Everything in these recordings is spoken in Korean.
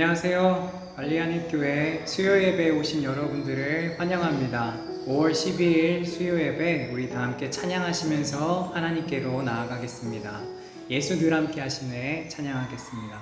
안녕하세요. 알리아닛 교회 수요예배에 오신 여러분들을 환영합니다. 5월 12일 수요예배 우리 다 함께 찬양하시면서 하나님께로 나아가겠습니다. 예수 늘 함께 하시네 찬양하겠습니다.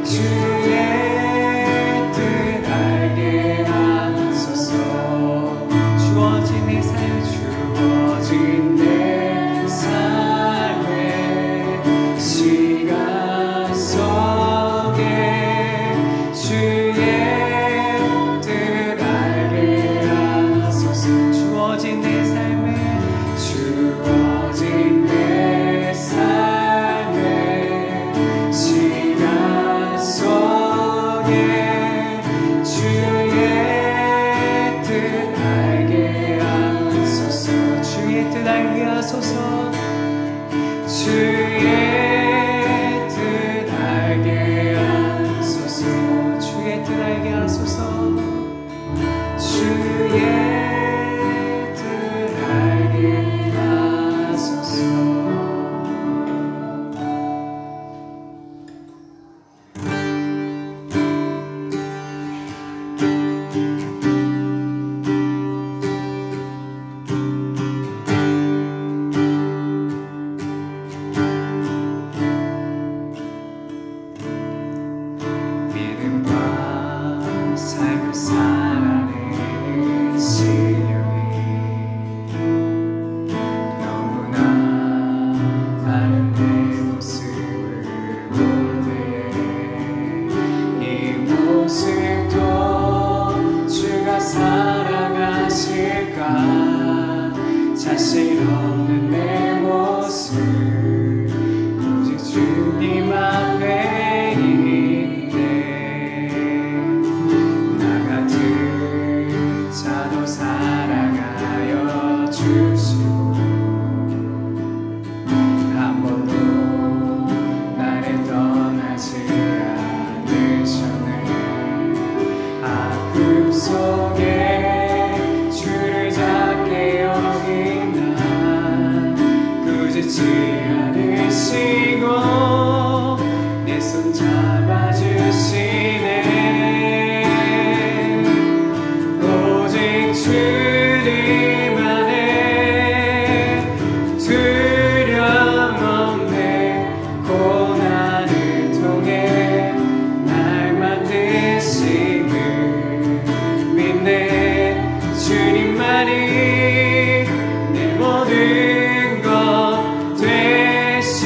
주의 뜻 알게 하소서. 자신 없는 내 모습 오직 주님 앞에 있네. 나 같은 자도 사랑하여 주시고 한 번도 나를 떠나지 않으셨네. 아픔 속에 주를 잡게 여긴 나 꾸짖지 않으시고 내 손 잡아주시네. 오직 주님 안에 두려움 없네. 고난을 통해 날 만드심을 믿네. 주님만이 내 모든 것 되시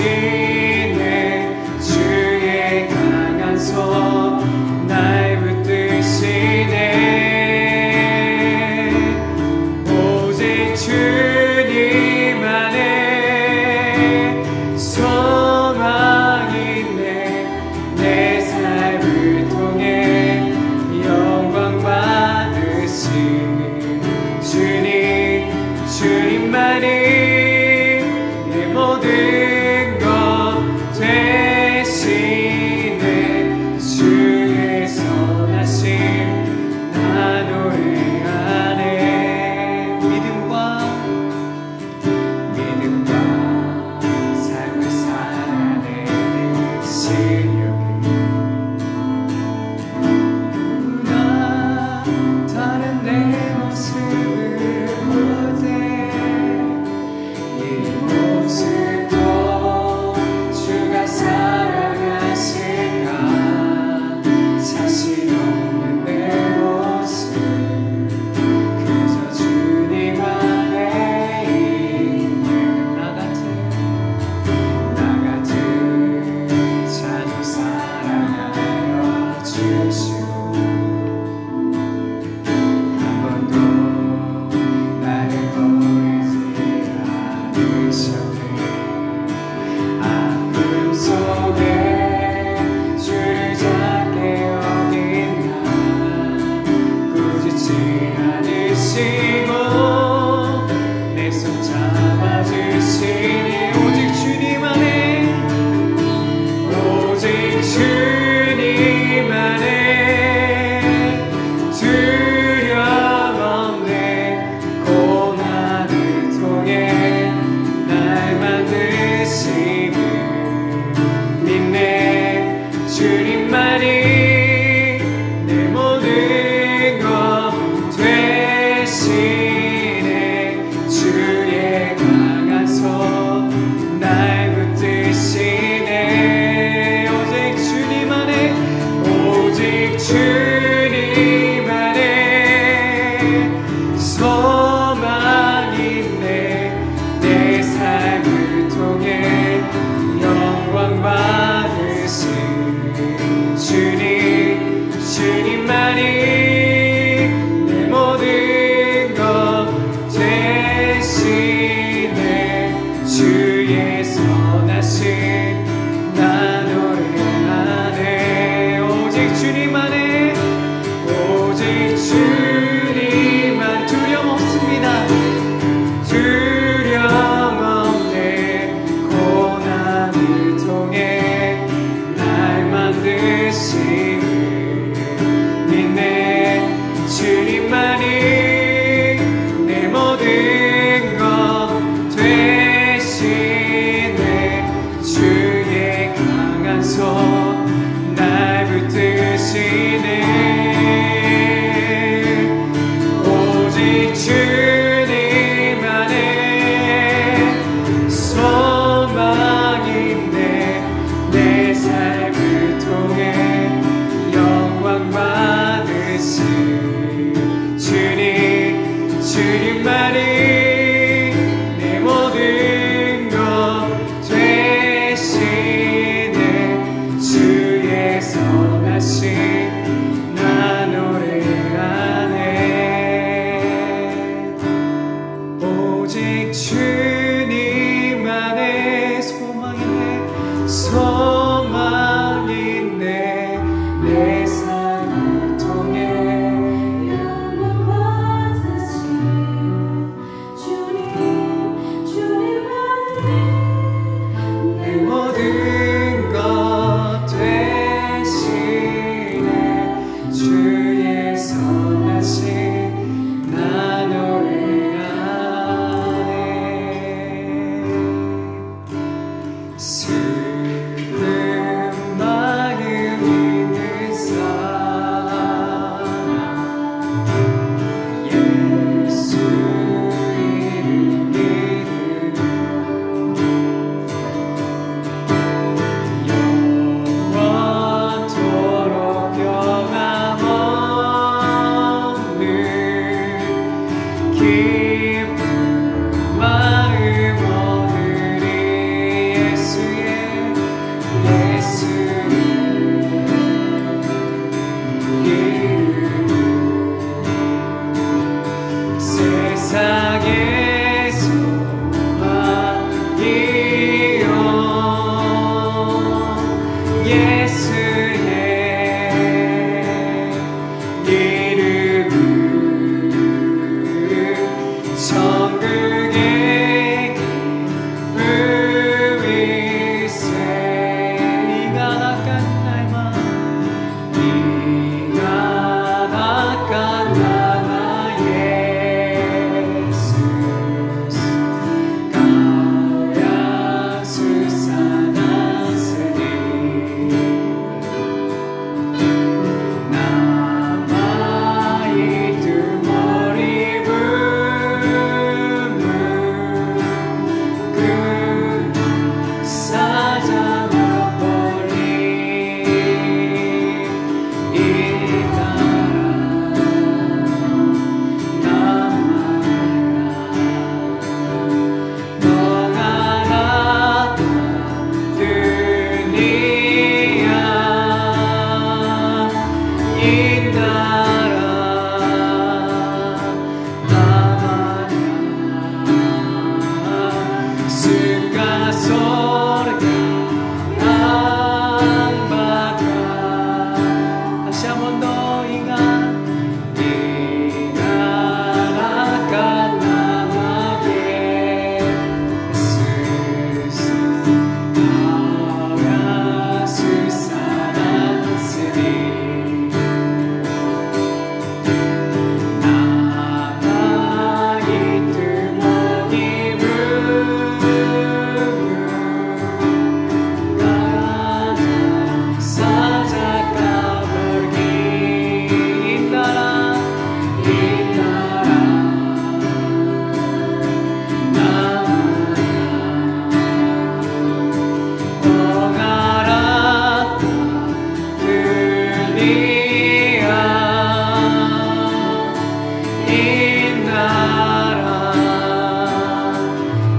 이 나라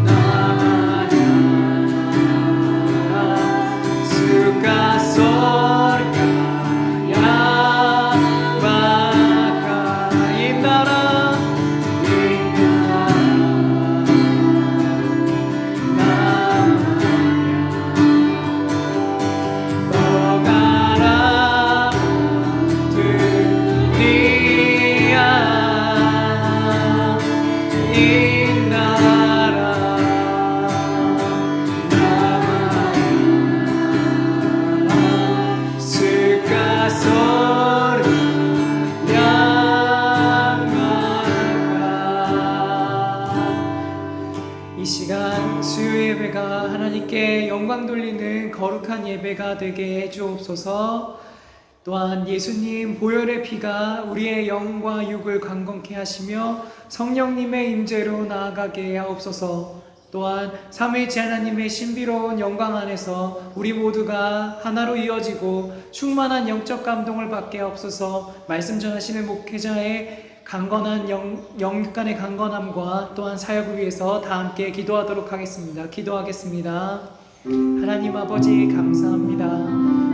나마냐 수가 소리가 야마가 이 나라 수요 예배가 하나님께 영광 돌리는 거룩한 예배가 되게 해주옵소서. 또한 예수님 보혈의 피가 우리의 영과 육을 강건케 하시며 성령님의 임재로 나아가게 하옵소서. 또한 삼위일체 하나님의 신비로운 영광 안에서 우리 모두가 하나로 이어지고 충만한 영적 감동을 받게 하옵소서. 말씀 전하시는 목회자의 강건한 영육간의 강건함과 또한 사역을 위해서 다 함께 기도하도록 하겠습니다. 기도하겠습니다. 하나님 아버지 감사합니다.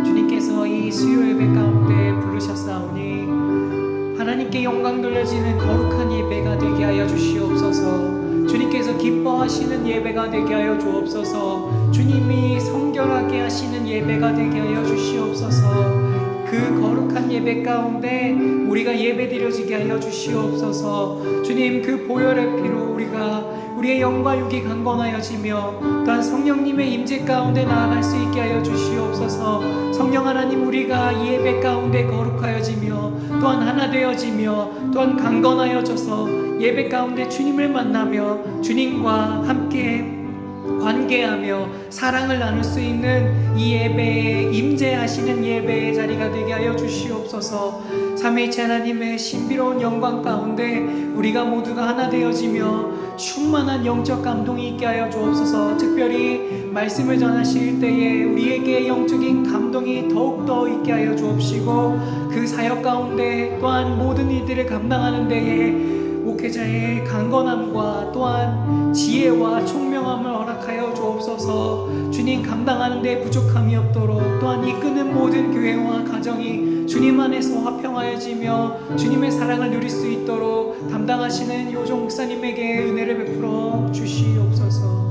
주님께서 이 수요 예배 가운데 부르셨사오니 하나님께 영광 돌려지는 거룩한 예배가 되게 하여 주시옵소서. 주님께서 기뻐하시는 예배가 되게 하여 주옵소서. 주님이 성결하게 하시는 예배가 되게 하여 주시옵소서. 그 거룩한 예배 가운데 우리가 예배 드려지게 하여 주시옵소서. 주님 그 보혈의 피로 우리의 영과 육이 강건하여지며 또한 성령님의 임재 가운데 나아갈 수 있게 하여 주시옵소서. 성령 하나님 우리가 이 예배 가운데 거룩하여지며 또한 하나 되어지며 또한 강건하여져서 예배 가운데 주님을 만나며 주님과 함께 관계하며 사랑을 나눌 수 있는 이 예배에 임재하시는 예배의 자리가 되게 하여 주시옵소서. 삼위일체 하나님의 신비로운 영광 가운데 우리가 모두가 하나 되어지며 충만한 영적 감동이 있게 하여 주옵소서. 특별히 말씀을 전하실 때에 우리에게 영적인 감동이 더욱더 있게 하여 주옵시고 그 사역 가운데 또한 모든 일들을 감당하는 데에 목회자의 강건함과 또한 지혜와 총명함을 허락하여 주옵소서. 주님 감당하는 데 부족함이 없도록 또한 이끄는 모든 교회와 가정이 주님 안에서 화평하여지며 주님의 사랑을 누릴 수 있도록 담당하시는 요종 목사님에게 은혜를 베풀어 주시옵소서.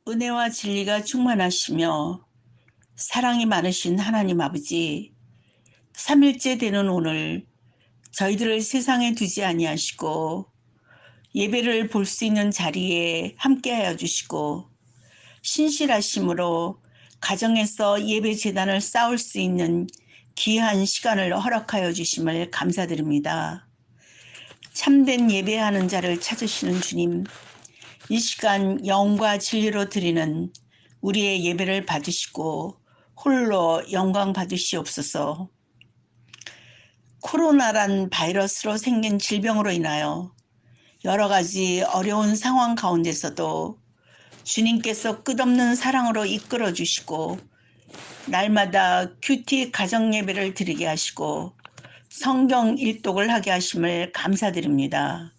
은혜와 진리가 충만하시며 사랑이 많으신 하나님 아버지, 3일째 되는 오늘 저희들을 세상에 두지 아니하시고 예배를 볼 수 있는 자리에 함께하여 주시고 신실하심으로 가정에서 예배 제단을 쌓을 수 있는 귀한 시간을 허락하여 주심을 감사드립니다. 참된 예배하는 자를 찾으시는 주님, 이 시간 영과 진리로 드리는 우리의 예배를 받으시고 홀로 영광 받으시옵소서. 코로나란 바이러스로 생긴 질병으로 인하여 여러 가지 어려운 상황 가운데서도 주님께서 끝없는 사랑으로 이끌어 주시고 날마다 큐티 가정 예배를 드리게 하시고 성경 일독을 하게 하심을 감사드립니다.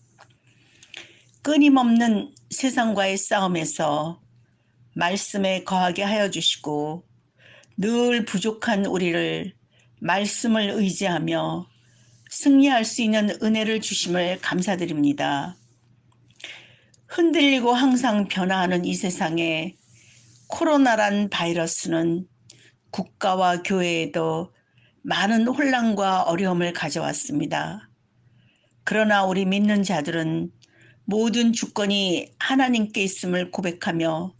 끊임없는 세상과의 싸움에서 말씀에 거하게 하여 주시고 늘 부족한 우리를 말씀을 의지하며 승리할 수 있는 은혜를 주심을 감사드립니다. 흔들리고 항상 변화하는 이 세상에 코로나란 바이러스는 국가와 교회에도 많은 혼란과 어려움을 가져왔습니다. 그러나 우리 믿는 자들은 모든 주권이 하나님께 있음을 고백하며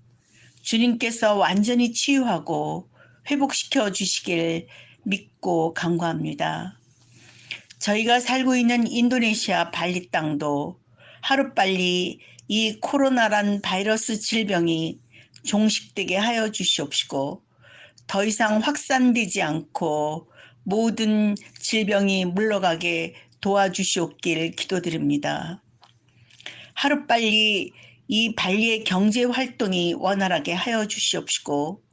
주님께서 완전히 치유하고 회복시켜 주시길 믿고 간구합니다. 저희가 살고 있는 인도네시아 발리 땅도 하루빨리 이 코로나란 바이러스 질병이 종식되게 하여 주시옵시고 더 이상 확산되지 않고 모든 질병이 물러가게 도와주시옵길 기도드립니다. 하루빨리 이 발리의 경제 활동이 원활하게 하여 주시옵시고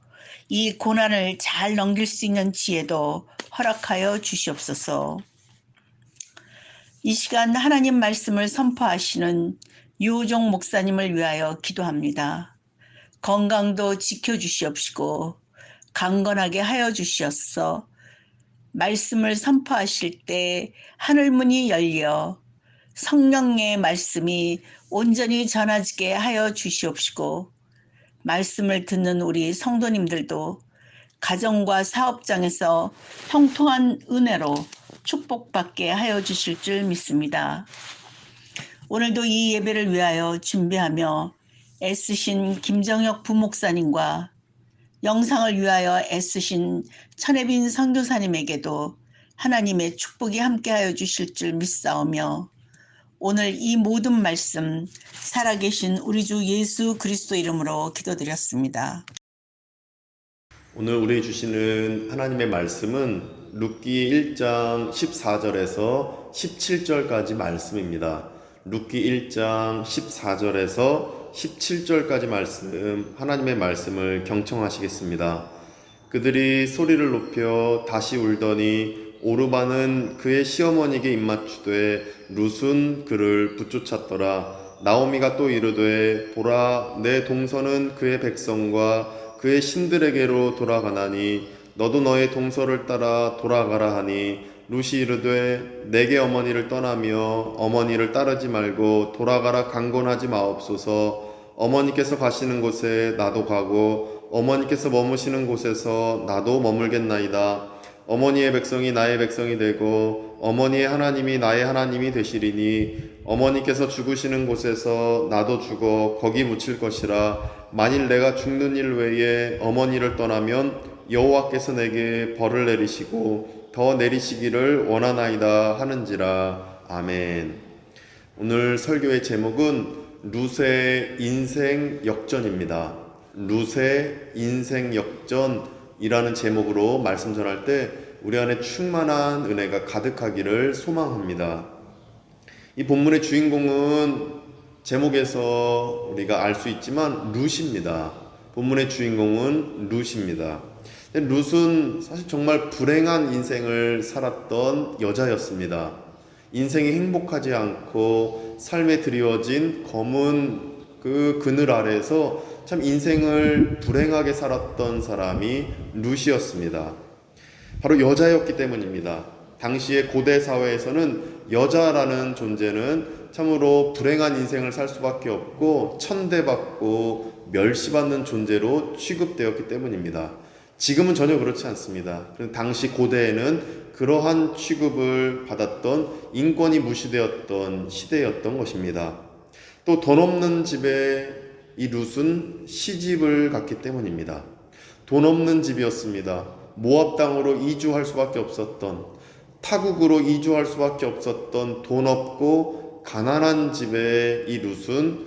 이 고난을 잘 넘길 수 있는 지혜도 허락하여 주시옵소서. 이 시간 하나님 말씀을 선포하시는 유호종 목사님을 위하여 기도합니다. 건강도 지켜주시옵시고 강건하게 하여 주시옵소서. 말씀을 선포하실 때 하늘문이 열려 성령의 말씀이 온전히 전하지게 하여 주시옵시고 말씀을 듣는 우리 성도님들도 가정과 사업장에서 형통한 은혜로 축복받게 하여 주실 줄 믿습니다. 오늘도 이 예배를 위하여 준비하며 애쓰신 김정혁 부목사님과 영상을 위하여 애쓰신 천혜빈 선교사님에게도 하나님의 축복이 함께하여 주실 줄 믿사오며 오늘 이 모든 말씀 살아계신 우리 주 예수 그리스도 이름으로 기도드렸습니다. 오늘 우리 주시는 하나님의 말씀은 룻기 1장 14절에서 17절까지 말씀입니다. 룻기 1장 14절에서 17절까지 말씀, 하나님의 말씀을 경청하시겠습니다. 그들이 소리를 높여 다시 울더니 오르바는 그의 시어머니에게 입맞추되 룻은 그를 붙쫓았더라. 나오미가 또 이르되 보라, 내 동서는 그의 백성과 그의 신들에게로 돌아가나니 너도 너의 동서를 따라 돌아가라 하니 룻이 이르되 내게 어머니를 떠나며 어머니를 따르지 말고 돌아가라 강권하지 마옵소서. 어머니께서 가시는 곳에 나도 가고 어머니께서 머무시는 곳에서 나도 머물겠나이다. 어머니의 백성이 나의 백성이 되고 어머니의 하나님이 나의 하나님이 되시리니 어머니께서 죽으시는 곳에서 나도 죽어 거기 묻힐 것이라. 만일 내가 죽는 일 외에 어머니를 떠나면 여호와께서 내게 벌을 내리시고 더 내리시기를 원하나이다 하는지라. 아멘. 오늘 설교의 제목은 룻의 인생 역전입니다. 룻의 인생 역전이라는 제목으로 말씀 전할 때 우리 안에 충만한 은혜가 가득하기를 소망합니다. 이 본문의 주인공은 제목에서 우리가 알 수 있지만 룻입니다. 본문의 주인공은 룻입니다. 룻은 사실 정말 불행한 인생을 살았던 여자였습니다. 인생이 행복하지 않고 삶에 드리워진 검은 그 그늘 아래에서 참 인생을 불행하게 살았던 사람이 룻이었습니다. 바로 여자였기 때문입니다. 당시의 고대 사회에서는 여자라는 존재는 참으로 불행한 인생을 살 수밖에 없고 천대받고 멸시받는 존재로 취급되었기 때문입니다. 지금은 전혀 그렇지 않습니다. 당시 고대에는 그러한 취급을 받았던 인권이 무시되었던 시대였던 것입니다. 또 돈 없는 집에 이 룻은 시집을 갔기 때문입니다. 돈 없는 집이었습니다. 모압 땅으로 이주할 수밖에 없었던, 타국으로 이주할 수밖에 없었던 돈 없고 가난한 집에 이 룻은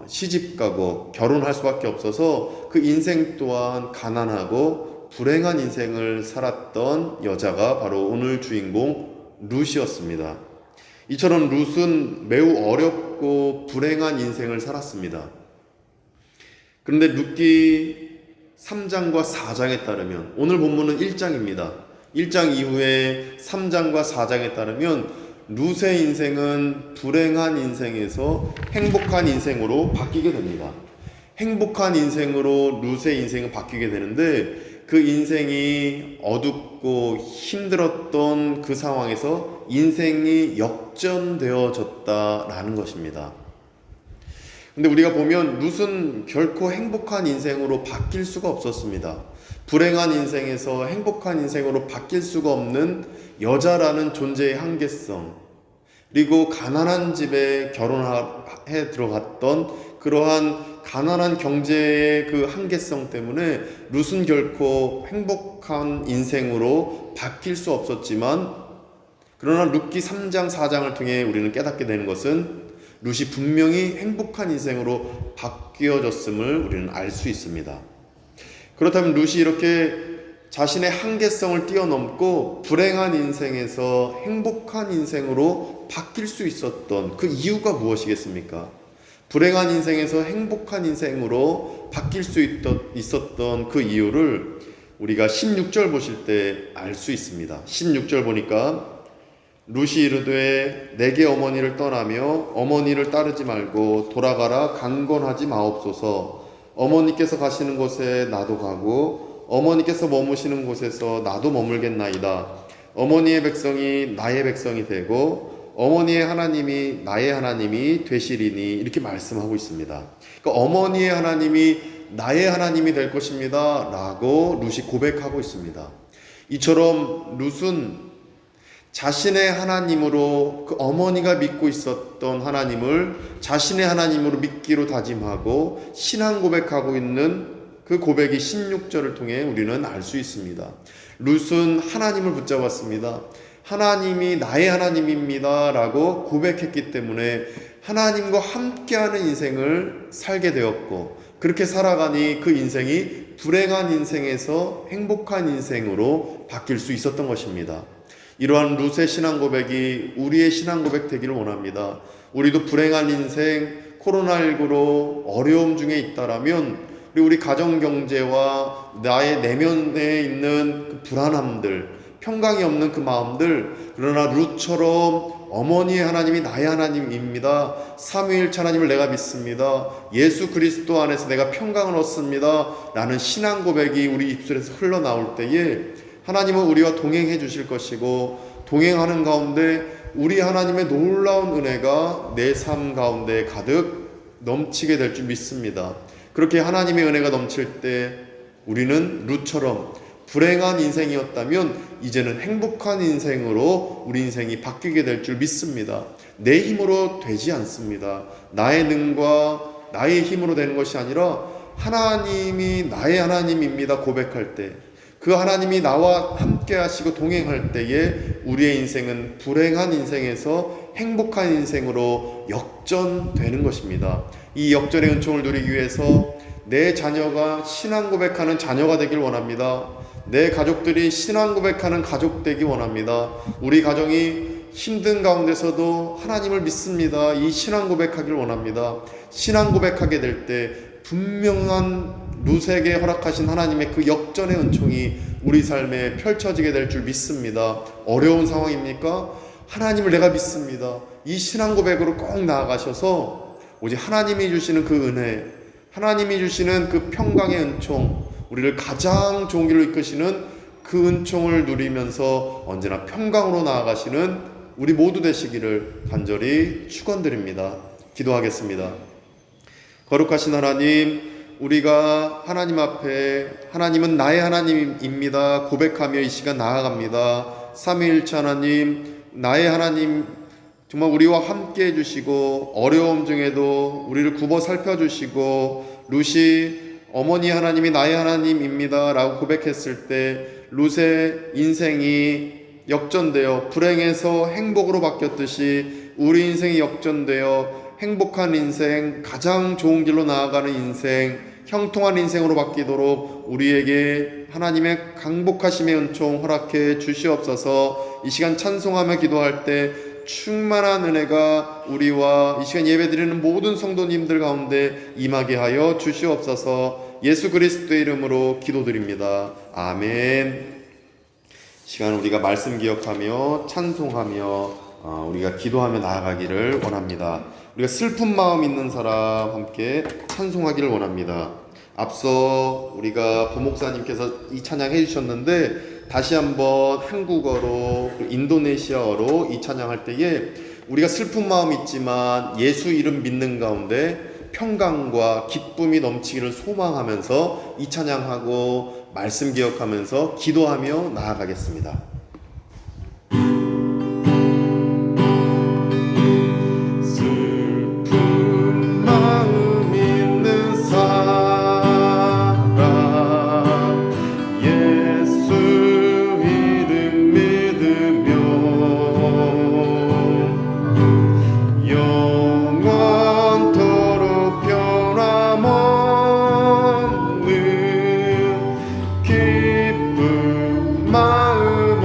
시집가고 결혼할 수밖에 없어서 그 인생 또한 가난하고 불행한 인생을 살았던 여자가 바로 오늘 주인공 룻이었습니다. 이처럼 룻은 매우 어렵고 불행한 인생을 살았습니다. 그런데 룻기 3장과 4장에 따르면, 오늘 본문은 1장입니다. 1장 이후에 3장과 4장에 따르면 룻의 인생은 불행한 인생에서 행복한 인생으로 바뀌게 됩니다. 행복한 인생으로 룻의 인생은 바뀌게 되는데 그 인생이 어둡고 힘들었던 그 상황에서 인생이 역전되어졌다라는 것입니다. 근데 우리가 보면 룻은 결코 행복한 인생으로 바뀔 수가 없었습니다. 불행한 인생에서 행복한 인생으로 바뀔 수가 없는 여자라는 존재의 한계성, 그리고 가난한 집에 결혼해 들어갔던 그러한 가난한 경제의 그 한계성 때문에 룻은 결코 행복한 인생으로 바뀔 수 없었지만, 그러나 룻기 3장 4장을 통해 우리는 깨닫게 되는 것은 룻이 분명히 행복한 인생으로 바뀌어졌음을 우리는 알 수 있습니다. 그렇다면 룻이 이렇게 자신의 한계성을 뛰어넘고 불행한 인생에서 행복한 인생으로 바뀔 수 있었던 그 이유가 무엇이겠습니까? 불행한 인생에서 행복한 인생으로 바뀔 수 있었던 그 이유를 우리가 16절 보실 때 알 수 있습니다. 16절 보니까 룻이 이르되 내게 어머니를 떠나며 어머니를 따르지 말고 돌아가라 강건하지 마옵소서. 어머니께서 가시는 곳에 나도 가고 어머니께서 머무시는 곳에서 나도 머물겠나이다. 어머니의 백성이 나의 백성이 되고 어머니의 하나님이 나의 하나님이 되시리니, 이렇게 말씀하고 있습니다. 그러니까 어머니의 하나님이 나의 하나님이 될 것입니다 라고 룻이 고백하고 있습니다. 이처럼 룻은 자신의 하나님으로, 그 어머니가 믿고 있었던 하나님을 자신의 하나님으로 믿기로 다짐하고 신앙 고백하고 있는 그 고백이 16절을 통해 우리는 알 수 있습니다. 룻은 하나님을 붙잡았습니다. 하나님이 나의 하나님입니다 라고 고백했기 때문에 하나님과 함께하는 인생을 살게 되었고, 그렇게 살아가니 그 인생이 불행한 인생에서 행복한 인생으로 바뀔 수 있었던 것입니다. 이러한 룻의 신앙 고백이 우리의 신앙 고백 되기를 원합니다. 우리도 불행한 인생, 코로나19로 어려움 중에 있다라면 우리 가정 경제와 나의 내면에 있는 그 불안함들, 평강이 없는 그 마음들, 그러나 룻처럼 어머니의 하나님이 나의 하나님입니다. 삼위일체 하나님을 내가 믿습니다. 예수 그리스도 안에서 내가 평강을 얻습니다 라는 신앙 고백이 우리 입술에서 흘러나올 때에 하나님은 우리와 동행해 주실 것이고, 동행하는 가운데 우리 하나님의 놀라운 은혜가 내 삶 가운데 가득 넘치게 될 줄 믿습니다. 그렇게 하나님의 은혜가 넘칠 때 우리는 룻처럼 불행한 인생이었다면 이제는 행복한 인생으로 우리 인생이 바뀌게 될 줄 믿습니다. 내 힘으로 되지 않습니다. 나의 능과 나의 힘으로 되는 것이 아니라 하나님이 나의 하나님입니다 고백할 때, 그 하나님이 나와 함께 하시고 동행할 때에 우리의 인생은 불행한 인생에서 행복한 인생으로 역전되는 것입니다. 이 역전의 은총을 누리기 위해서 내 자녀가 신앙 고백하는 자녀가 되길 원합니다. 내 가족들이 신앙 고백하는 가족 되기 원합니다. 우리 가정이 힘든 가운데서도 하나님을 믿습니다, 이 신앙 고백하길 원합니다. 신앙 고백하게 될 때 분명한 룻에게 허락하신 하나님의 그 역전의 은총이 우리 삶에 펼쳐지게 될 줄 믿습니다. 어려운 상황입니까? 하나님을 내가 믿습니다. 이 신앙 고백으로 꼭 나아가셔서 오직 하나님이 주시는 그 은혜, 하나님이 주시는 그 평강의 은총, 우리를 가장 좋은 길로 이끄시는 그 은총을 누리면서 언제나 평강으로 나아가시는 우리 모두 되시기를 간절히 축원드립니다. 기도하겠습니다. 거룩하신 하나님, 우리가 하나님 앞에 하나님은 나의 하나님입니다 고백하며 이 시간 나아갑니다. 삼위일체 하나님, 나의 하나님, 정말 우리와 함께 해주시고 어려움 중에도 우리를 굽어 살펴주시고, 룻이 어머니 하나님이 나의 하나님입니다 라고 고백했을 때 룻의 인생이 역전되어 불행에서 행복으로 바뀌었듯이 우리 인생이 역전되어 행복한 인생, 가장 좋은 길로 나아가는 인생, 형통한 인생으로 바뀌도록 우리에게 하나님의 강복하심의 은총 허락해 주시옵소서. 이 시간 찬송하며 기도할 때 충만한 은혜가 우리와 이 시간 예배드리는 모든 성도님들 가운데 임하게 하여 주시옵소서. 예수 그리스도의 이름으로 기도드립니다. 아멘. 시간 우리가 말씀 기억하며 찬송하며 우리가 기도하며 나아가기를 원합니다. 우리가 슬픈 마음 있는 사람 함께 찬송하기를 원합니다. 앞서 우리가 부목사님께서 이 찬양 해주셨는데 다시 한번 한국어로 인도네시아어로 이 찬양할 때에 우리가 슬픈 마음 있지만 예수 이름 믿는 가운데 평강과 기쁨이 넘치기를 소망하면서 이 찬양하고 말씀 기억하면서 기도하며 나아가겠습니다. 마음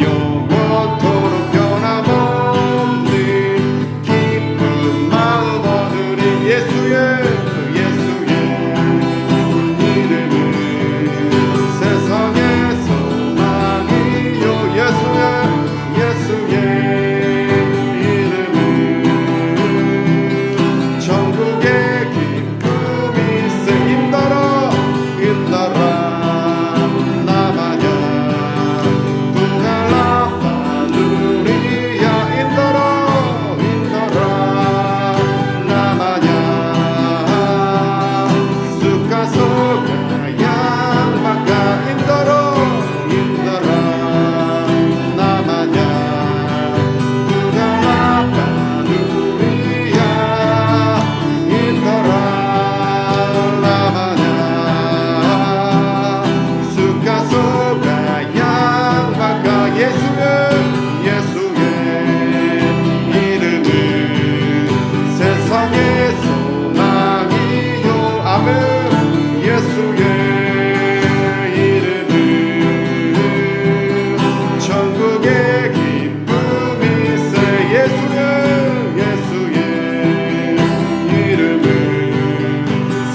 영원토록 변함없는 기쁜 마음 얻으리 예수의 이름은 세상의 소망이요 예수의 이름은 천국의 기쁨일세 인더라 나마냐 부갈라 할렐루야 인더라 나마냐 쑥가소가 양마가 인더라 나마냐 부갈라 할렐루야 인더라 나마냐 쑥가소가 양마가 예수의 이름은 세상의 소망이요 아멘 예수의 이름은 천국의 기쁨일세 예수의 이름은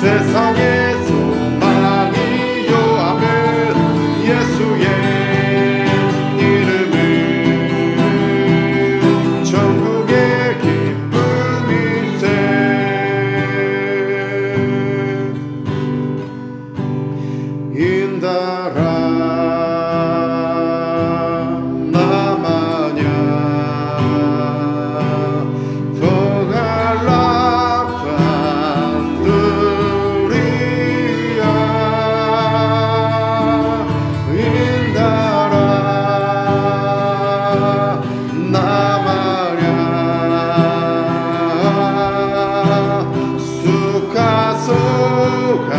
세상의 소망이요 아멘 예수의 이름은 천국의 기쁨일세 인다라 나마냐 포갈라 판두리야 인다라 나마냐 수가소가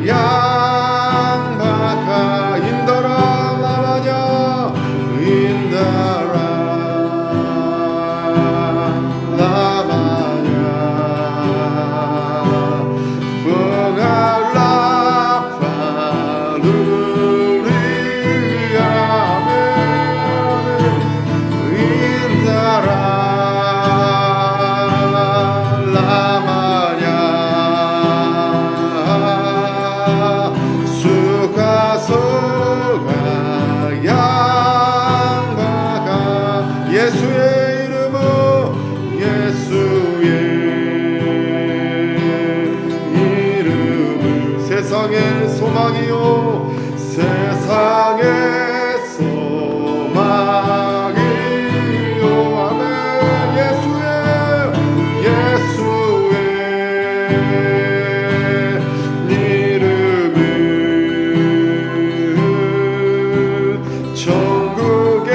양마가 인더라 나마냐 인다라 나마냐 포갈라 팔루리야 인다라 나마냐 수가소가 양마가 예수의 이름은 세상의 소망이요 세상의 소망이요 아멘 예수의 이름은 천국의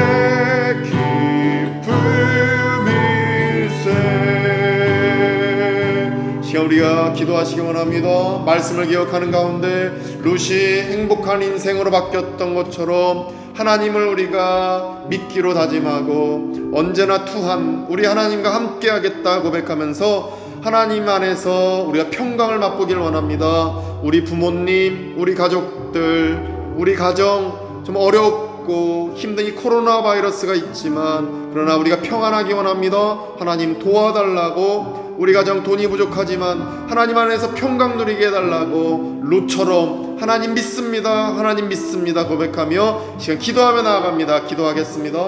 기쁨일세 시간 우리가 기도하시기 원합니다. 말씀을 기억하는 가운데 룻이 행복한 인생으로 바뀌었던 것처럼 하나님을 우리가 믿기로 다짐하고 언제나 투한 우리 하나님과 함께 하겠다 고백하면서 하나님 안에서 우리가 평강을 맛보길 원합니다. 우리 부모님, 우리 가족들, 우리 가정 좀 어렵고 힘든 이 코로나 바이러스가 있지만 그러나 우리가 평안하기 원합니다. 하나님 도와달라고 우리 가정 돈이 부족하지만 하나님 안에서 평강 누리게 해달라고 룻처럼 하나님 믿습니다 고백하며 시간 기도하며 나아갑니다. 기도하겠습니다.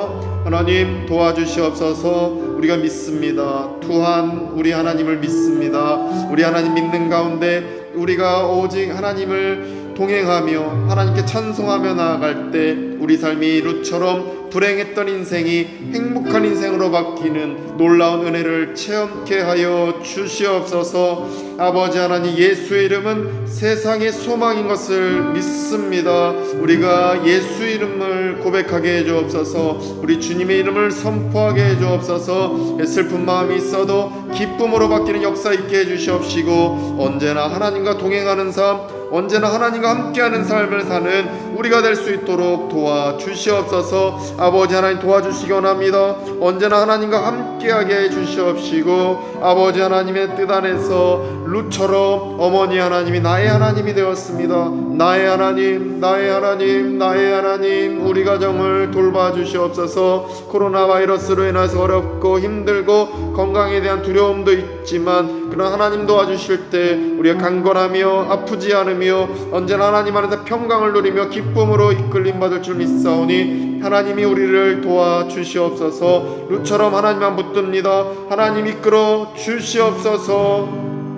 하나님 도와주시옵소서. 우리가 믿습니다. 또한 우리 하나님을 믿습니다. 우리 하나님 믿는 가운데 우리가 오직 하나님을 동행하며 하나님께 찬송하며 나아갈 때 우리 삶이 룻처럼 불행했던 인생이 행복한 인생으로 바뀌는 놀라운 은혜를 체험케 하여 주시옵소서. 아버지 하나님, 예수의 이름은 세상의 소망인 것을 믿습니다. 우리가 예수 이름을 고백하게 해주옵소서. 우리 주님의 이름을 선포하게 해주옵소서. 슬픈 마음이 있어도 기쁨으로 바뀌는 역사 있게 해주시옵시고 언제나 하나님과 동행하는 삶, 언제나 하나님과 함께하는 삶을 사는 우리가 될 수 있도록 도와주시옵소서. 아버지 하나님 도와주시기 원합니다. 언제나 하나님과 함께하게 해주시옵시고 아버지 하나님의 뜻 안에서 룻처럼 어머니 하나님이 나의 하나님이 되었습니다. 나의 하나님, 나의 하나님, 나의 하나님, 우리 가정을 돌봐주시옵소서. 코로나 바이러스로 인해서 어렵고 힘들고 건강에 대한 두려움도 있지만 그런 하나님 도와주실 때 우리가 강건하며 아프지 않으며 언제나 하나님 안에서 평강을 누리며 기쁨으로 이끌림 받을 줄 믿사오니 하나님이 우리를 도와주시옵소서. 룻처럼 하나님만 붙듭니다. 하나님 이끌어 주시옵소서.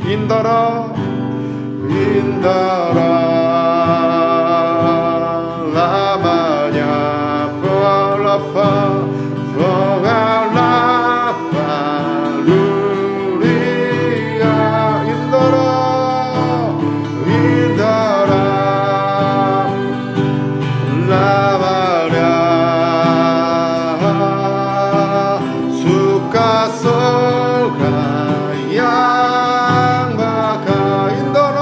인다라 인다라 라마냐 보라파 보라라파 루리아 인다라 인다라 라마냐 수가소가 양바카 인다라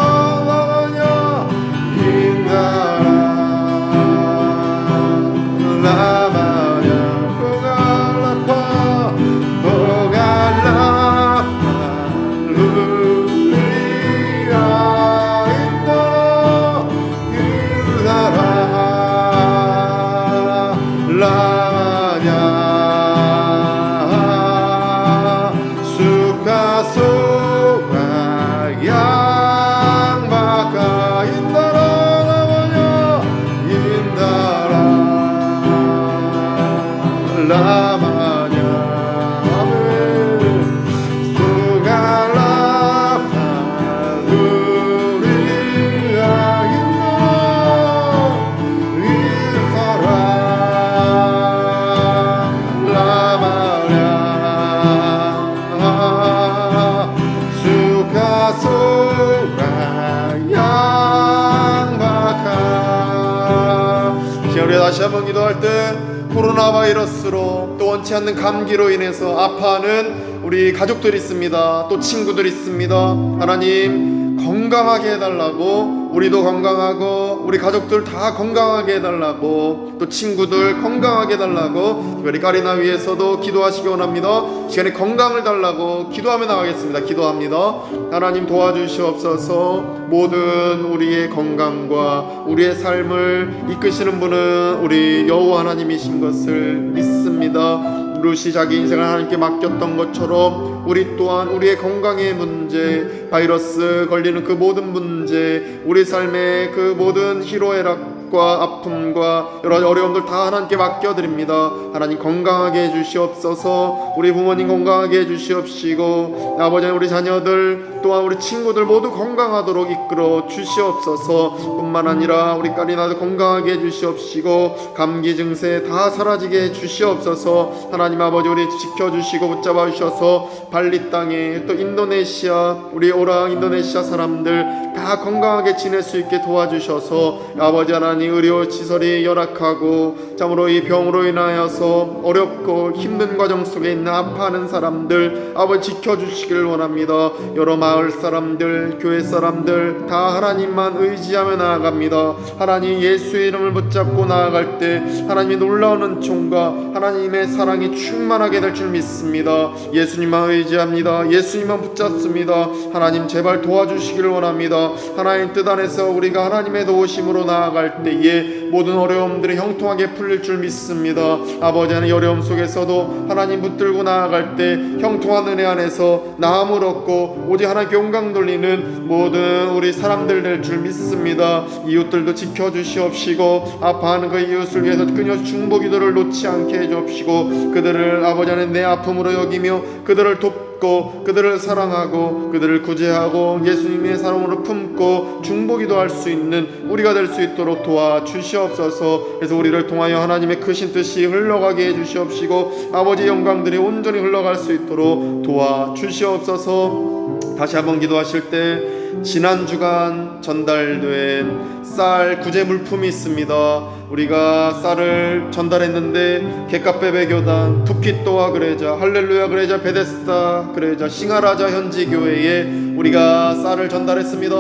다시 한번 기도할 때 코로나 바이러스로 또 원치 않는 감기로 인해서 아파하는 우리 가족들이 있습니다. 또 친구들이 있습니다. 하나님 건강하게 해달라고, 우리도 건강하고 우리 가족들 다 건강하게 해달라고, 또 친구들 건강하게 해달라고 특별히 까리나 위해서도 기도하시기 원합니다. 시간에 건강을 달라고 기도하며 나가겠습니다. 기도합니다. 하나님 도와주시옵소서. 모든 우리의 건강과 우리의 삶을 이끄시는 분은 우리 여호와 하나님이신 것을 믿습니다. 루시 자기 인생을 하나님께 맡겼던 것처럼 우리 또한 우리의 건강의 문제, 바이러스 걸리는 그 모든 문제, 우리 삶의 그 모든 희로애락과 아픔과 여러 가지 어려움들 다 하나님께 맡겨드립니다. 하나님 건강하게 해주시옵소서. 우리 부모님 건강하게 해주시옵시고 아버지 우리 자녀들 또한 우리 친구들 모두 건강하도록 이끌어 주시옵소서. 뿐만 아니라 우리 까리나도 건강하게 해주시옵시고 감기 증세 다 사라지게 해주시옵소서. 하나님 아버지 우리 지켜주시고 붙잡아 주셔서 발리 땅에 또 인도네시아 우리 오랑 인도네시아 사람들 다 건강하게 지낼 수 있게 도와주셔서 아버지 하나님 의료시설이 열악하고 참으로 이 병으로 인하여서 어렵고 힘든 과정 속에 있는 아파하는 사람들 아버지 지켜주시길 원합니다. 여러 마을 사람들 교회 사람들 다 하나님만 의지하며 나아갑니다. 하나님 예수의 이름을 붙잡고 나아갈 때 하나님의 놀라운 은총과 하나님의 사랑이 충만하게 될 줄 믿습니다. 예수님만 의지합니다. 예수님만 붙잡습니다. 하나님 제발 도와주시길 원합니다. 하나님 뜻 안에서 우리가 하나님의 도우심으로 나아갈 때에 모든 어려움들이 형통하게 풀릴 줄 믿습니다. 아버지 하나님 어려움 속에서도 하나님 붙들고 나아갈 때 형통한 은혜 안에서 나음을 얻고 오직 하나님께 영광 돌리는 모든 우리 사람들 될 줄 믿습니다. 이웃들도 지켜주시옵시고 아파하는 그 이웃을 위해서 끊임없이 중보기도를 놓지 않게 해주옵시고 그들을 아버지 하나님 내 아픔으로 여기며 그들을 돕고 그들을 사랑하고 그들을 구제하고 예수님의 사랑으로 품고 중보기도할 수 있는 우리가 될 수 있도록 도와주시옵소서. 그래서 우리를 통하여 하나님의 크신 뜻이 흘러가게 해주시옵시고 아버지 영광들이 온전히 흘러갈 수 있도록 도와주시옵소서. 다시 한번 기도하실 때 지난 주간 전달된 쌀 구제 물품이 있습니다. 우리가 쌀을 전달했는데 객가베베 교단, 투키토와 그레자, 할렐루야 그레자, 베데스다 그레자, 싱하라자 현지 교회에 우리가 쌀을 전달했습니다.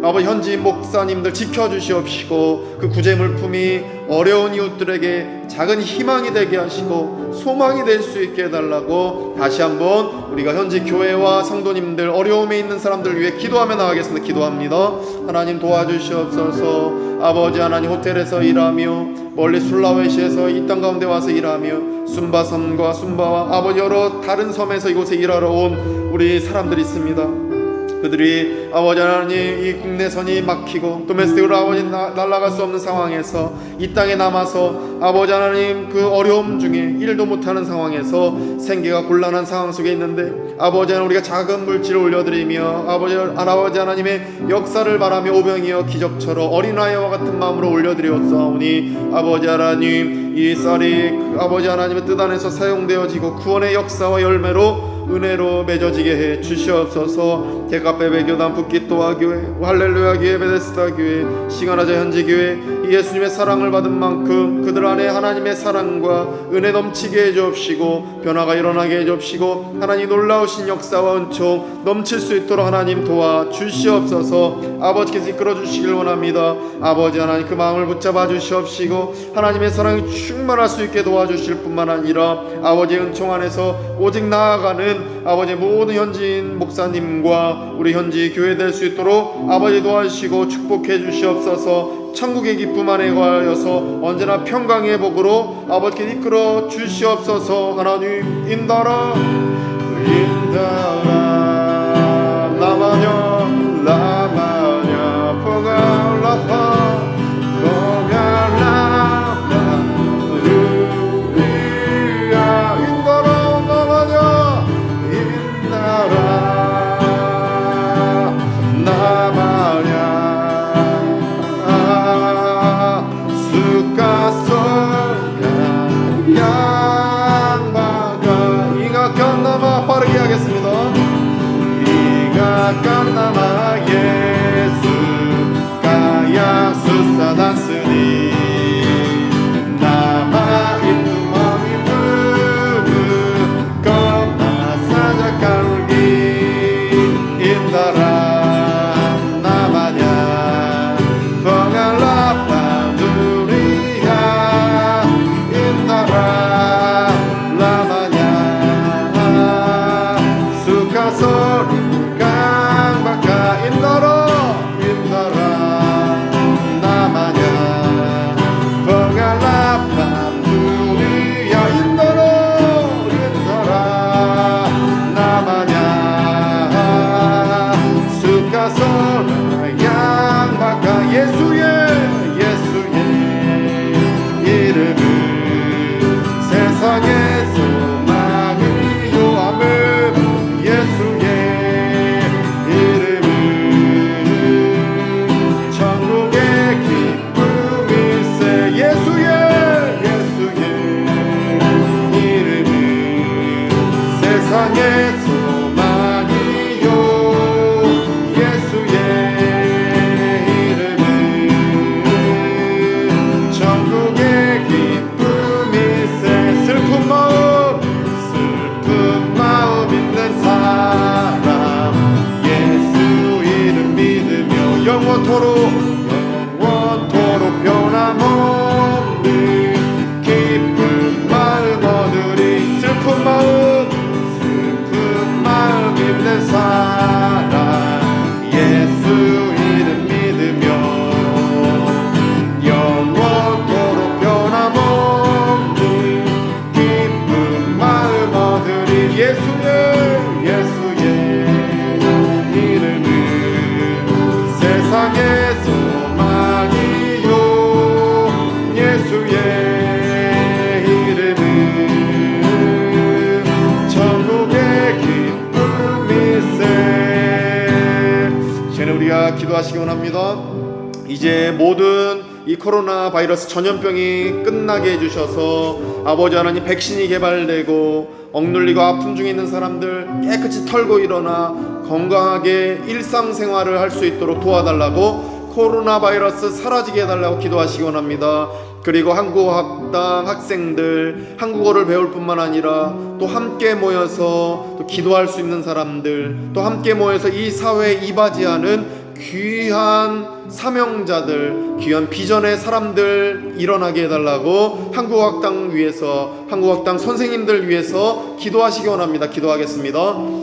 아버지 현지 목사님들 지켜주시옵시고 그 구제물품이 어려운 이웃들에게 작은 희망이 되게 하시고 소망이 될 수 있게 해달라고 다시 한번 우리가 현지 교회와 성도님들 어려움에 있는 사람들을 위해 기도하며 나가겠습니다. 기도합니다. 하나님 도와주시옵소서. 아버지 하나님 호텔에서 일하며 멀리 술라웨시에서 이 땅 가운데 와서 일하며 순바섬과 순바와 아버지 여러 다른 섬에서 이곳에 일하러 온 우리 사람들이 있습니다. 그들이 아버지 하나님 이 국내선이 막히고 도메스틱으로 아버지 날아갈 수 없는 상황에서 이 땅에 남아서 아버지 하나님 그 어려움 중에 일도 못하는 상황에서 생계가 곤란한 상황 속에 있는데 아버지 하나님 우리가 작은 물질을 올려드리며 아버지 하나님의 역사를 바라며 오병이어 기적처럼 어린아이와 같은 마음으로 올려드리옵사오니 아버지 하나님 이 쌀이 아버지 하나님의 뜻 안에서 사용되어지고 구원의 역사와 열매로 은혜로 맺어지게 해 주시옵소서. 대가베베 교단 북기또와 교회 할렐루야 교회 베데스다 교회 시가나자 현지 교회 예수님의 사랑을 받은 만큼 그들 안에 하나님의 사랑과 은혜 넘치게 해 주옵시고 변화가 일어나게 해 주옵시고 하나님 놀라우신 역사와 은총 넘칠 수 있도록 하나님 도와 주시옵소서. 아버지께서 이끌어 주시길 원합니다. 아버지 하나님 그 마음을 붙잡아 주시옵시고 하나님의 사랑이 충만할 수 있게 도와주실 뿐만 아니라 아버지의 은총 안에서 오직 나아가는 아버지 모든 현지인 목사님과 우리 현지 교회 될 수 있도록 아버지 도와주시고 축복해 주시옵소서. 천국의 기쁨 안에 거하여서 언제나 평강의 복으로 아버지께 이끌어 주시옵소서. 하나님 인달아 나마냐 라마냐 포갈라파 빠르게 하겠습니다. 이가 깐나마 예수 가야 수사다스니 나마 이투마미 무브 거나 사자칼기 인다라 나마냐 펑알라파 두리야 인다라 나마냐 강박하 인더라 나마냐 펑알라판 두리야 인더라 나마냐 수가소라 양박하 예수의 이름은 세상의 소망을 요함은 예수의 이름은 천국의 기쁨일세 예수의 이름은 세상의 소망이요 예수의 이름은 천국의 기쁨일세 슬픈 마음 있는 사람 예수 이름 믿으며 영원토록 변함없는 기쁜 마음 얻으리 슬픈 마음 있는 사람 예수 이름 믿으며 영원토록 변함없는 기쁜 마음 얻으리 예수의 이름은 세상의 소망이요 예수의 이름은 천국의 기쁨일세. 이제는 우리가 기도하시기 원합니다. 이제 모든 이 코로나 바이러스 전염병이 끝나게 해주셔서 아버지 하나님 백신이 개발되고 억눌리고 아픔 중에 있는 사람들 깨끗이 털고 일어나 건강하게 일상생활을 할 수 있도록 도와달라고 코로나 바이러스 사라지게 해달라고 기도하시기 원합니다. 그리고 한국어학당 학생들 한국어를 배울 뿐만 아니라 또 함께 모여서 또 기도할 수 있는 사람들 또 함께 모여서 이 사회에 이바지하는 귀한 사명자들, 귀한 비전의 사람들 일어나게 해달라고 한국학당 위해서, 한국학당 선생님들 위해서 기도하시기 원합니다. 기도하겠습니다.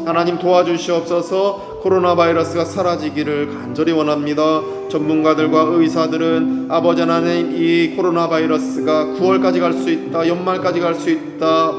하나님 도와주시옵소서. 코로나 바이러스가 사라지기를 간절히 원합니다. 전문가들과 의사들은 아버지 하나님, 이 코로나 바이러스가 9월까지 갈 수 있다, 연말까지 갈 수 있다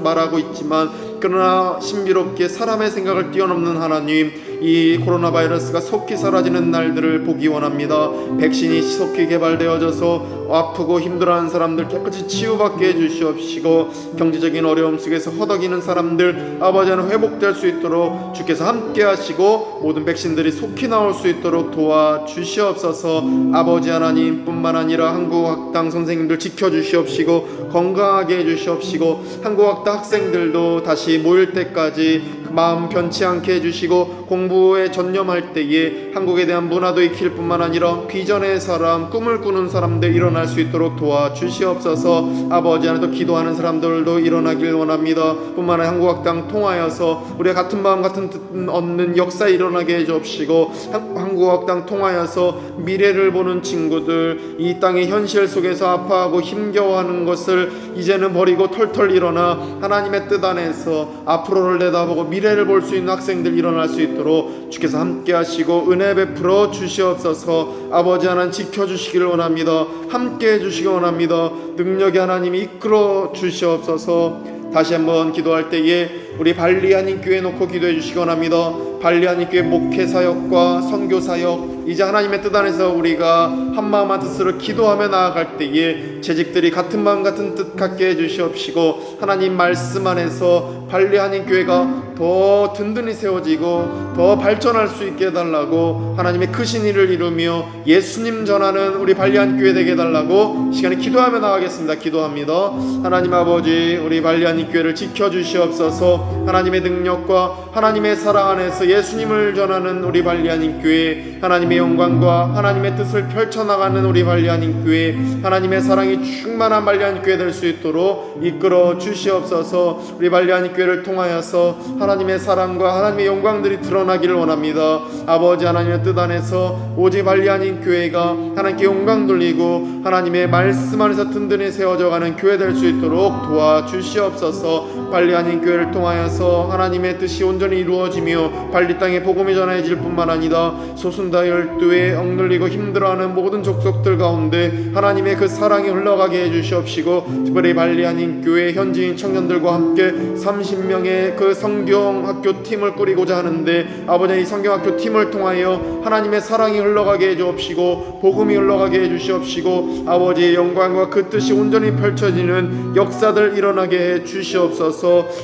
말하고 있지만, 그러나 신비롭게 사람의 생각을 뛰어넘는 하나님, 이 코로나 바이러스가 속히 사라지는 날들을 보기 원합니다. 백신이 속히 개발되어져서 아프고 힘들어하는 사람들 깨끗이 치유받게 해주시옵시고, 경제적인 어려움 속에서 허덕이는 사람들 아버지 하나님 회복될 수 있도록 주께서 함께 하시고, 모든 백신들이 속히 나올 수 있도록 도와주시옵소서. 아버지 하나님 뿐만 아니라 한국학당 선생님들 지켜주시옵시고, 건강하게 해주시옵시고, 한국학당 학생들도 다시 모일 때까지 마음 변치 않게 해주시고, 공부에 전념할 때에 한국에 대한 문화도 익힐 뿐만 아니라 비전의 사람, 꿈을 꾸는 사람들 일어날 수 있도록 도와주시옵소서. 아버지 하나님, 또 기도하는 사람들도 일어나길 원합니다. 뿐만 아니라 한국학당 통하여서 우리가 같은 마음 같은 뜻 얻는 역사 일어나게 해주옵시고, 한국학당 통하여서 미래를 보는 친구들, 이 땅의 현실 속에서 아파하고 힘겨워하는 것을 이제는 버리고 털털 일어나 하나님의 뜻 안에서 앞으로를 내다보고 미래를 볼 수 있는 학생들 일어날 수 있도록 주께서 함께 하시고 은혜 베풀어 주시옵소서. 아버지 하나님 지켜주시기를 원합니다. 함께 해주시기 원합니다. 능력의 하나님이 이끌어 주시옵소서. 다시 한번 기도할 때에 우리 발리 한인교회 놓고 기도해 주시기 원합니다. 발리 한인교회 목회사역과 선교사역, 이제 하나님의 뜻 안에서 우리가 한마음 한뜻으로 기도하며 나아갈 때에 재직들이 같은 마음 같은 뜻 갖게 해주시옵시고, 하나님 말씀 안에서 발리 한인교회가 더 든든히 세워지고 더 발전할 수 있게 해달라고, 하나님의 크신 일을 이루며 예수님 전하는 우리 발리 한인교회 되게 해달라고 시간에 기도하며 나가겠습니다. 기도합니다. 하나님 아버지, 우리 발리 한인교회를 지켜주시옵소서. 하나님의 능력과 하나님의 사랑 안에서 예수님을 전하는 우리 발리 한인교회, 하나님의 영광과 하나님의 뜻을 펼쳐나가는 우리 발리 한인교회, 하나님의 사랑이 충만한 발리 한인교회 될 수 있도록 이끌어 주시옵소서. 우리 발리 한인교회를 통하여서 하나님의 사랑과 하나님의 영광들이 드러나기를 원합니다. 아버지 하나님의 뜻 안에서 오직 발리 한인교회가 하나님께 영광 돌리고 하나님의 말씀 안에서 든든히 세워져가는 교회 될 수 있도록 도와주시옵소서. 발리 한인교회를 통하여서 하나님의 뜻이 온전히 이루어지며 발리 땅에 복음이 전해질 뿐만 아니라 소순다 열두에 억눌리고 힘들어하는 모든 족속들 가운데 하나님의 그 사랑이 흘러가게 해주시옵시고, 특별히 발리 한인교회 현지인 청년들과 함께 30명의 그 성경학교 팀을 꾸리고자 하는데, 아버지 이 성경학교 팀을 통하여 하나님의 사랑이 흘러가게 해주옵시고 복음이 흘러가게 해주시옵시고, 아버지의 영광과 그 뜻이 온전히 펼쳐지는 역사들 일어나게 해주시옵소서.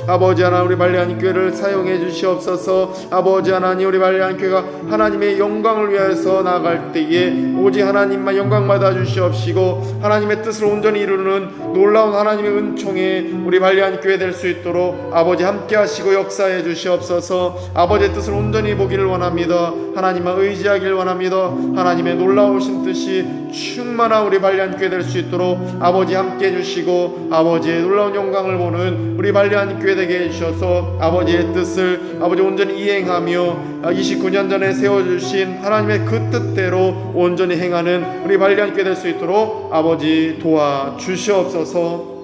아버지 하나님, 우리 발리 한인교회를 사용해 주시옵소서. 아버지 하나님, 우리 발리 한인교회가 하나님의 영광을 위해서 나아갈 때에 오직 하나님만 영광 받아 주시옵시고, 하나님의 뜻을 온전히 이루는 놀라운 하나님의 은총에 우리 발리 한인교회 될 수 있도록 아버지 함께 하시고 역사해 주시옵소서. 아버지의 뜻을 온전히 보기를 원합니다. 하나님만 의지하기를 원합니다. 하나님의 놀라우신 뜻이 충만한 우리 발리 한인교회 될 수 있도록 아버지 함께 해주시고, 아버지의 놀라운 영광을 보는 우리 발리 한인교회 되게 해주셔서 아버지의 뜻을 아버지 온전히 이행하며 29년 전에 세워주신 하나님의 그 뜻대로 온전히 행하는 우리 발리 한인교회 될 수 있도록 아버지 도와주시옵소서.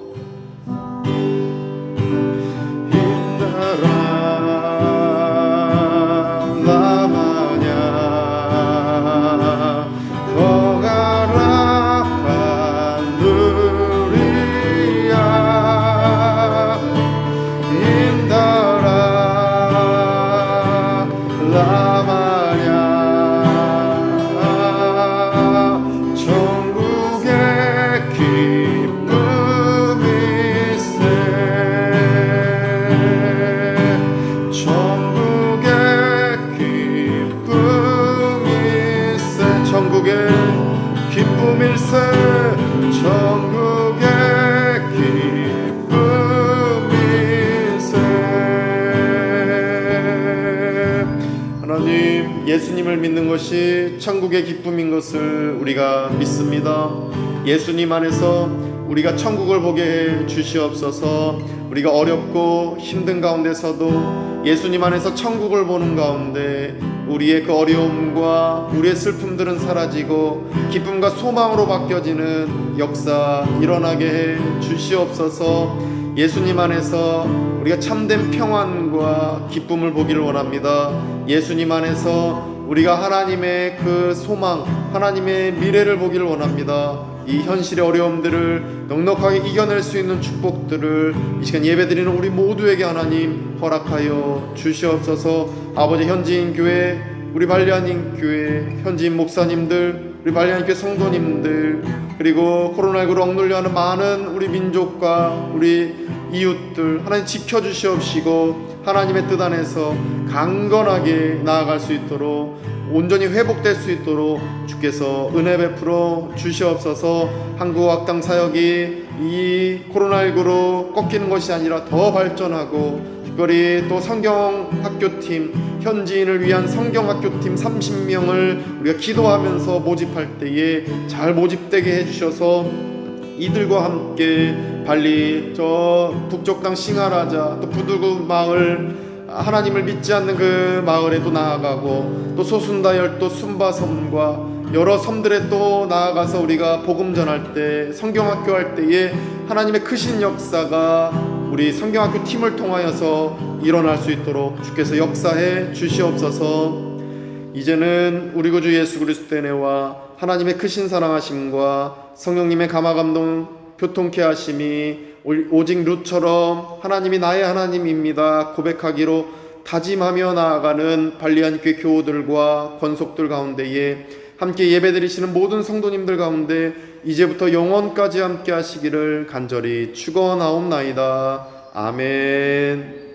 예수님을 믿는 것이 천국의 기쁨인 것을 우리가 믿습니다. 예수님 안에서 우리가 천국을 보게 해 주시옵소서. 우리가 어렵고 힘든 가운데서도 예수님 안에서 천국을 보는 가운데 우리의 그 어려움과 우리의 슬픔들은 사라지고 기쁨과 소망으로 바뀌어지는 역사 일어나게 해 주시옵소서. 예수님 안에서 우리가 참된 평안과 기쁨을 보기를 원합니다. 예수님 안에서 우리가 하나님의 그 소망, 하나님의 미래를 보기를 원합니다. 이 현실의 어려움들을 넉넉하게 이겨낼 수 있는 축복들을 이 시간 예배드리는 우리 모두에게 하나님 허락하여 주시옵소서. 아버지, 현지인 교회, 우리 발리안인 교회, 현지인 목사님들, 우리 발리안 교회 성도님들, 그리고 코로나19로 억눌려하는 많은 우리 민족과 우리 이웃들 하나님 지켜주시옵시고 하나님의 뜻 안에서 강건하게 나아갈 수 있도록 온전히 회복될 수 있도록 주께서 은혜 베풀어 주시옵소서. 한국학당 사역이 이 코로나19로 꺾이는 것이 아니라 더 발전하고 특별히 또 성경학교팀, 현지인을 위한 성경학교팀 30명을 우리가 기도하면서 모집할 때에 잘 모집되게 해주셔서 이들과 함께 발리 저 북쪽당 싱하라자 또 부두구 마을 하나님을 믿지 않는 그 마을에도 나아가고 또 소순다열 또 순바섬과 여러 섬들에 또 나아가서 우리가 복음 전할 때 성경학교 할 때에 하나님의 크신 역사가 우리 성경학교 팀을 통하여서 일어날 수 있도록 주께서 역사해 주시옵소서. 이제는 우리 구주 예수 그리스도의 은혜와 하나님의 크신 사랑하심과 성령님의 감화감동 교통케 하심이 오직 룻처럼 하나님이 나의 하나님입니다 고백하기로 다짐하며 나아가는 발리안 교회 교우들과 권속들 가운데에 함께 예배드리시는 모든 성도님들 가운데 이제부터 영원까지 함께 하시기를 간절히 축원하옵나이다. 아멘.